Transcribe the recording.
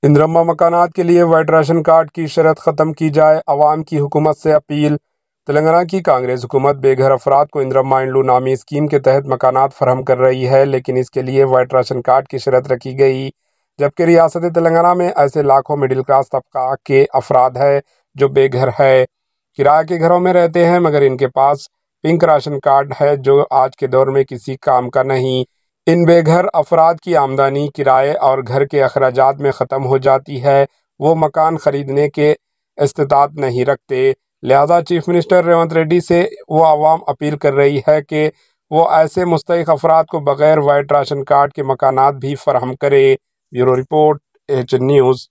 इंदिरम्मा मकानात के लिए white ration card की शर्त ख़त्म की जाए, अवाम की हुकूमत से अपील। तेलंगाना की कांग्रेस हुकूमत बेघर अफराद को इंदिरम्मा इंड्लू नामी स्कीम के तहत मकानात फराहम कर रही है, लेकिन इसके लिए वाइट राशन कार्ड की शर्त रखी गई। जबकि रियासत तेलंगाना में ऐसे लाखों मिडिल क्लास तबका के अफराद है जो बेघर है, किराए के घरों में रहते हैं, मगर इनके पास पिंक राशन कार्ड है जो आज के दौर में किसी काम का नहीं। इन बेघर अफराद की आमदनी किराए और घर के अखराजात में ख़त्म हो जाती है। वो मकान ख़रीदने के इस्तात नहीं रखते। लिहाजा चीफ मिनिस्टर रेवंत रेड्डी से वो आवाम अपील कर रही है कि वो ऐसे मुस्तहिक अफराद को बग़ैर वाइट राशन कार्ड के मकानात भी फराहम करे। Bureau report, H news.